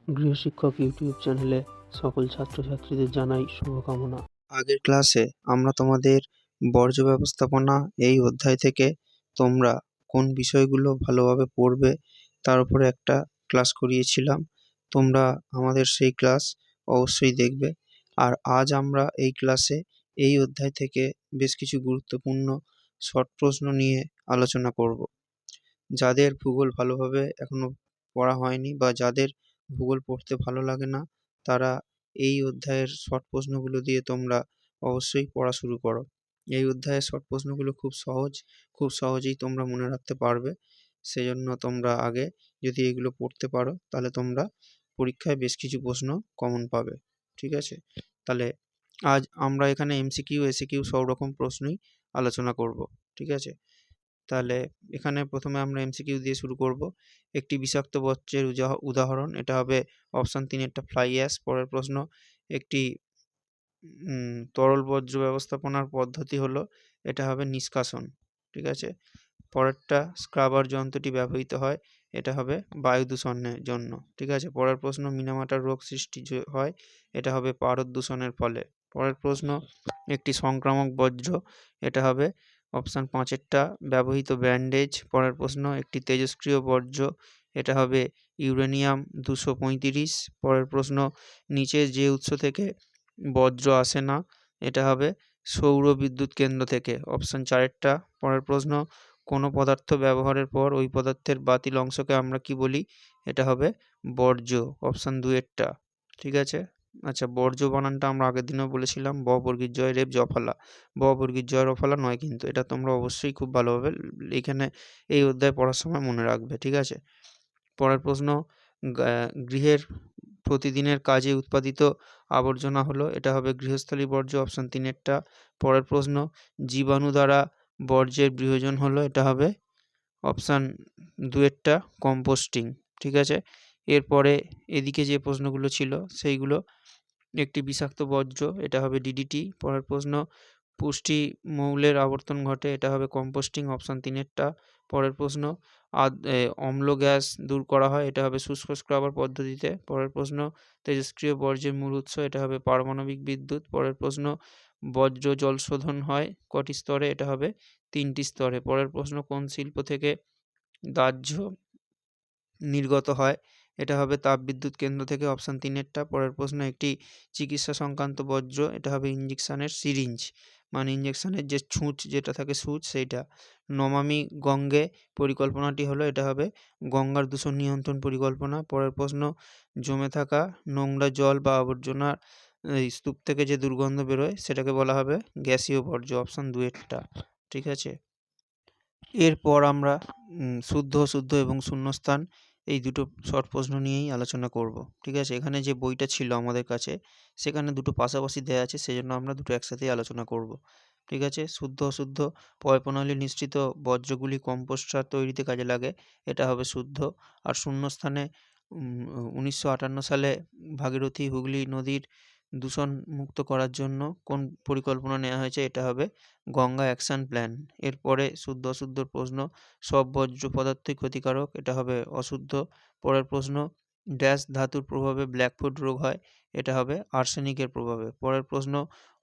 গৃহশিক্ষক YouTube চ্যানেলে সকল ছাত্রছাত্রীদের জানাই শুভকামনা। আগের ক্লাসে আমরা তোমাদের বর্জ্য ব্যবস্থাপনা এই অধ্যায় থেকে তোমরা কোন বিষয়গুলো ভালোভাবে পড়বে তার উপরে একটা ক্লাস করিয়েছিলাম। তোমরা আমাদের সেই ক্লাস অবশ্যই দেখবে। আর আজ আমরা এই ক্লাসে এই অধ্যায় থেকে বেশ কিছু গুরুত্বপূর্ণ শর্ট প্রশ্ন নিয়ে আলোচনা করব। যাদের ভূগোল ভালোভাবে এখনো পড়া হয়নি বা যাদের ভূগোল পড়তে ভালো লাগে না, তারা এই অধ্যায়ের শর্ট প্রশ্নগুলো দিয়ে তোমরা অবশ্যই পড়া শুরু করো। এই অধ্যায়ের শর্ট প্রশ্নগুলো খুব সহজ, খুব সহজেই তোমরা মনে রাখতে পারবে। সেজন্য তোমরা আগে যদি এগুলো পড়তে পারো তাহলে তোমরা পরীক্ষায় বেশ কিছু প্রশ্ন কমন পাবে। ঠিক আছে? তাহলে আজ আমরা এখানে এমসিকিউ, এসিকিউ সব রকম প্রশ্নই আলোচনা করব। ঠিক আছে? তাহলে এখানে প্রথমে আমরা এমসিকিউ দিয়ে শুরু করব। একটি বিষাক্ত বর্জ্যের উদাহরণ, এটা হবে অপশন 3 এরটা ফ্লাই অ্যাশ। পরের প্রশ্ন, একটি তরল বর্জ্য ব্যবস্থাপনার পদ্ধতি হলো, এটা হবে নিষ্কাশন। ঠিক আছে? পরেরটা, স্ক্রাবার যন্ত্রটি ব্যবহৃত হয়, এটা হবে বায়ু দূষণের জন্য। ঠিক আছে? পরের প্রশ্ন, মিনামাটার রোগ সৃষ্টি হয়, এটা হবে পারদ দূষণের ফলে। পরের প্রশ্ন, একটি সংক্রামক বর্জ্য, এটা হবে অপশান 5 এরটা ব্যবহৃত ব্যান্ডেজ। পরের প্রশ্ন, একটি তেজস্ক্রিয় বর্জ্য, এটা হবে ইউরেনিয়াম 235। পরের প্রশ্ন, নিচের যে উৎস থেকে বর্জ্য আসে না, এটা হবে সৌর বিদ্যুৎ কেন্দ্র থেকে, অপশান 4 এরটা। পরের প্রশ্ন, কোনো পদার্থ ব্যবহারের পর ওই পদার্থের বাতিল অংশকে আমরা কি বলি, এটা হবে বর্জ্য, অপশান 2 এরটা। ঠিক আছে? আচ্ছা, বর্জ্য বানানটা আমরা আগের দিনেও বলেছিলাম, ব বর্গীর জয় রেফ জফলা, ব বর্গীর জয় রফলা নয় কিন্তু, এটা তোমরা অবশ্যই খুব ভালোভাবে এখানে এই অধ্যায় পড়ার সময় মনে রাখবে। ঠিক আছে? পরের প্রশ্ন, গৃহের প্রতিদিনের কাজে উৎপাদিত আবর্জনা হলো, এটা হবে গৃহস্থালী বর্জ্য, অপশান 3 এরটা। পরের প্রশ্ন, জীবাণু দ্বারা বর্জ্যের বিয়োজন হলো, এটা হবে অপশান 2 এরটা কম্পোস্টিং। ঠিক আছে? এরপরে এদিকে যে প্রশ্নগুলো ছিল সেইগুলো, একটি বিষাক্ত বর্জ্য, এটা হবে ডিডিটি। পরের প্রশ্ন, পুষ্টি মৌলের আবর্তন ঘটে, এটা হবে কম্পোস্টিং, অপশান 3 এরটা। পরের প্রশ্ন, অম্ল গ্যাস দূর করা হয়, এটা হবে শুষ্ক স্ক্রাবার পদ্ধতিতে। পরের প্রশ্ন, তেজস্ক্রিয় বর্জ্যের মূল উৎস, এটা হবে পারমাণবিক বিদ্যুৎ। পরের প্রশ্ন, বজ্র জল শোধন হয় কটি স্তরে, এটা হবে 3টি স্তরে। পরের প্রশ্ন, কোন শিল্প থেকে দাহ্য নির্গত হয়, এটা হবে তাপবিদ্যুৎ কেন্দ্র থেকে, অপশান 3 এরটা। পরের প্রশ্ন, একটি চিকিৎসা সংক্রান্ত বর্জ্য, এটা হবে ইঞ্জেকশনের সিরিঞ্জ, মানে ইঞ্জেকশনের যে ছুঁচ যেটা থাকে সুচ সেইটা। নমামি গঙ্গে পরিকল্পনাটি হলো, এটা হবে গঙ্গার দূষণ নিয়ন্ত্রণ পরিকল্পনা। পরের প্রশ্ন, জমে থাকা নোংরা জল বা আবর্জনার স্তূপ থেকে যে দুর্গন্ধ বেরোয় সেটাকে বলা হবে গ্যাসীয় বর্জ্য, অপশান 2 এরটা। ঠিক আছে? এরপর আমরা শুদ্ধ অশুদ্ধ এবং শূন্যস্থান এই দুটো শর্ট প্রশ্ন নিয়েই আলোচনা করব। ঠিক আছে? এখানে যে বইটা ছিল আমাদের কাছে সেখানে দুটো পাশাপাশি দেওয়া আছে, সেজন্য আমরা দুটো একসাথেই আলোচনা করব। ঠিক আছে? শুদ্ধ অশুদ্ধ, পয়ঃপ্রণালী নিঃসৃত বর্জ্যগুলি কম্পোস্ট সার তৈরিতে কাজে লাগে, এটা হবে শুদ্ধ। আর শূন্যস্থানে 1958 সালে ভাগীরথী হুগলি নদীর দূষণ মুক্ত করার জন্য কোন পরিকল্পনা নেওয়া হয়েছে, এটা হবে গঙ্গা অ্যাকশন প্ল্যান। এরপরে শুদ্ধ অশুদ্ধর প্রশ্ন, সব বর্জ্য পদার্থই ক্ষতিকারক, এটা হবে অশুদ্ধ। পরের প্রশ্ন, ড্যাশ ধাতুর প্রভাবে ব্ল্যাকফুট রোগ হয়, এটা হবে আর্সেনিকের প্রভাবে। পরের প্রশ্ন,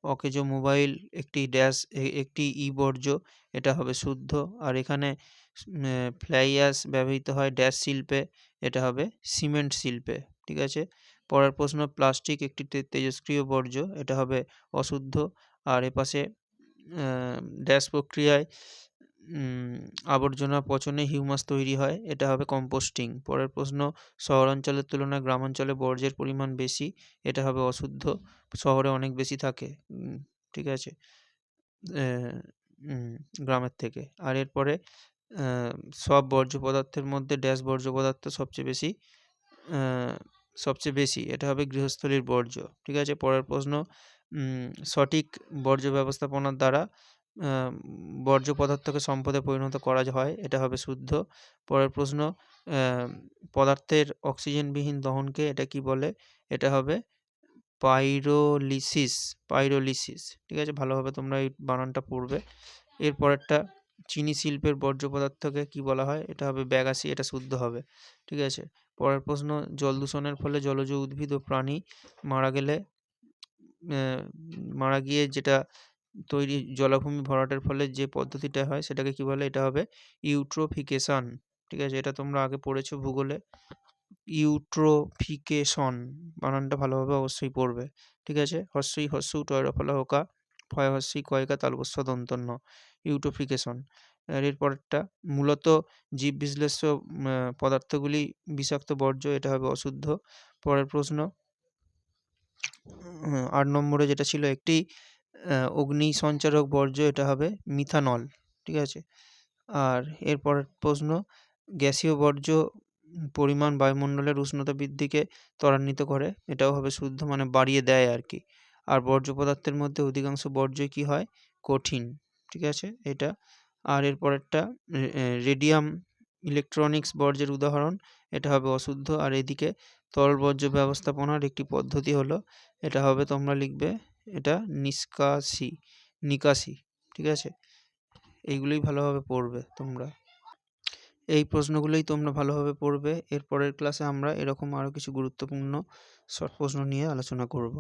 অকেজো মোবাইল একটি ড্যাশ একটি বর্জ্য, এটা হবে শুদ্ধ। আর এখানে ফ্লাই অ্যাশ ব্যবহৃত হয় ড্যাশ শিল্পে, এটা হবে সিমেন্ট শিল্পে। ঠিক আছে? পরের প্রশ্ন, প্লাস্টিক একটি তেজস্ক্রিয় বর্জ্য, এটা হবে অশুদ্ধ। আর এপাশে ড্যাশ প্রক্রিয়ায় আবর্জনা পচনে হিউমাস তৈরি হয়, এটা হবে কম্পোস্টিং। পরের প্রশ্ন, শহরাঞ্চলের তুলনায় গ্রামাঞ্চলে বর্জ্যের পরিমাণ বেশি, এটা হবে অশুদ্ধ, শহরে অনেক বেশি থাকে। ঠিক আছে? গ্রামের থেকে। আর এরপরে সব বর্জ্য পদার্থের মধ্যে ড্যাশ বর্জ্য পদার্থ সবচেয়ে বেশি, এটা হবে গৃহস্থলীর বর্জ্য। ঠিক আছে? পরের প্রশ্ন, সঠিক বর্জ্য ব্যবস্থাপনার দ্বারা বর্জ্য পদার্থকে সম্পদে পরিণত করা হয়, এটা হবে শুদ্ধ। পরের প্রশ্ন, পদার্থের অক্সিজেনবিহীন দহনকে এটা কি বলে, এটা হবে পাইরোলিসিস। ঠিক আছে? ভালোভাবে তোমরা এই বানানটা পড়বে। এরপরেরটা, চিনি শিল্পের বর্জ্য পদার্থকে কি বলা হয়? এটা হবে ব্যাগাসি, এটা শুদ্ধ হবে। ঠিক আছে? পরের প্রশ্ন, জল দূষণের ফলে জলজ উদ্ভিদ ও প্রাণী মারা গেলে মারা গিয়ে যেটা তৈরি জলাভূমি ভরাটের ফলে যে পদ্ধতিটা হয় সেটাকে কি বলে? এটা হবে ইউট্রোফিকেশন। ঠিক আছে? এটা তোমরা আগে পড়েছো ভূগোলে। ইউট্রোফিকেশন বানানটা ভালোভাবে অবশ্যই পড়বে। ঠিক আছে? হস্যই হস্যউ টয় ফলা হোকা ফয় হস্যই কয়কা তালবস্য দন্তন্য ইউট্রোফিকেশন। আর এর পরেরটা, মূলত জীব বিশ্লেষ্য পদার্থগুলি বিষাক্ত বর্জ্য, এটা হবে অশুদ্ধ। পরের প্রশ্ন, ৮ নম্বরে যেটা ছিল, একটি অগ্নি সঞ্চারক বর্জ্য, এটা হবে মিথানল। ঠিক আছে? আর এর পরের প্রশ্ন, গ্যাসীয় বর্জ্য পরিমাণ বায়ুমণ্ডলের উষ্ণতা বৃদ্ধিকে ত্বরান্বিত করে, এটাও হবে শুদ্ধ, মানে বাড়িয়ে দেয় আর কি। আর বর্জ্য পদার্থের মধ্যে অধিকাংশ বর্জ্যই কি হয়? কঠিন। ঠিক আছে? এটা। আর এর পরেরটা, রেডিয়াম ইলেকট্রনিক্স বর্জ্যের উদাহরণ, এটা হবে অশুদ্ধ। আর এদিকে তরল বর্জ্য ব্যবস্থাপনার একটি পদ্ধতি হলো, এটা হবে, তোমরা লিখবে এটা নিকাশি। ঠিক আছে? এইগুলোই ভালোভাবে পড়বে তোমরা। এই প্রশ্নগুলোই তোমরা ভালোভাবে পড়বে। এর পরের ক্লাসে আমরা এরকম আরও কিছু গুরুত্বপূর্ণ শর্ট প্রশ্ন নিয়ে আলোচনা করব।